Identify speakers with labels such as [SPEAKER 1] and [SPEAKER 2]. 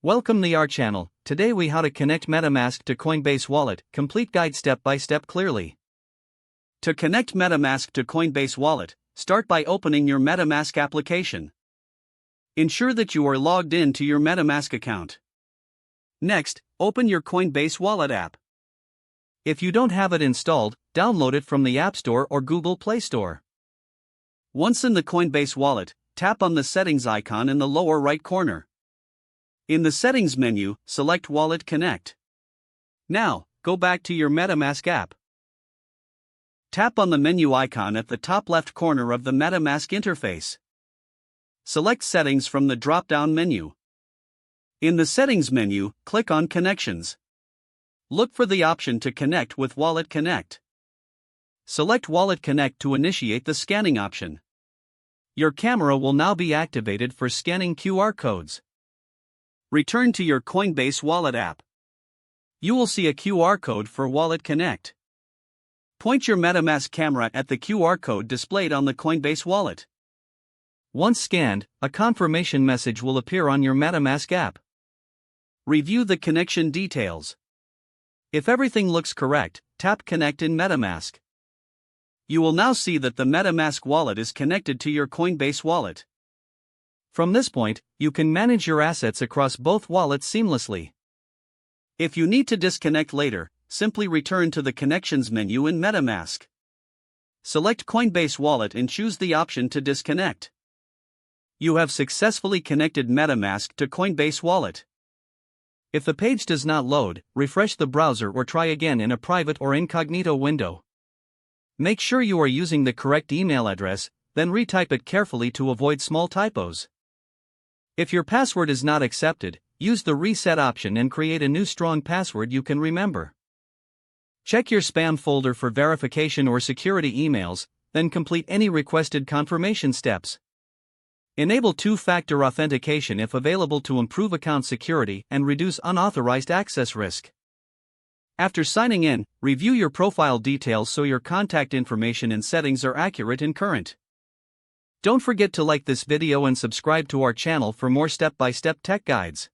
[SPEAKER 1] Welcome to our channel. Today we how to connect MetaMask to Coinbase Wallet, complete guide step by step clearly. To connect MetaMask to Coinbase Wallet, start by opening your MetaMask application. Ensure that you are logged in to your MetaMask account. Next, open your Coinbase Wallet app. If you don't have it installed, download it from the App Store or Google Play Store. Once in the Coinbase Wallet, tap on the settings icon in the lower right corner. In the Settings menu, select Wallet Connect. Now, go back to your MetaMask app. Tap on the menu icon at the top left corner of the MetaMask interface. Select Settings from the drop-down menu. In the Settings menu, click on Connections. Look for the option to connect with Wallet Connect. Select Wallet Connect to initiate the scanning option. Your camera will now be activated for scanning QR codes. Return to your Coinbase Wallet app. You will see a QR code for Wallet Connect. Point your MetaMask camera at the QR code displayed on the Coinbase Wallet. Once scanned, a confirmation message will appear on your MetaMask app. Review the connection details. If everything looks correct, tap Connect in MetaMask. You will now see that the MetaMask wallet is connected to your Coinbase wallet. From this point, you can manage your assets across both wallets seamlessly. If you need to disconnect later, simply return to the Connections menu in MetaMask. Select Coinbase Wallet and choose the option to disconnect. You have successfully connected MetaMask to Coinbase Wallet. If the page does not load, refresh the browser or try again in a private or incognito window. Make sure you are using the correct email address, then retype it carefully to avoid small typos. If your password is not accepted, use the reset option and create a new strong password you can remember. Check your spam folder for verification or security emails, then complete any requested confirmation steps. Enable two-factor authentication if available to improve account security and reduce unauthorized access risk. After signing in, review your profile details so your contact information and settings are accurate and current. Don't forget to like this video and subscribe to our channel for more step-by-step tech guides.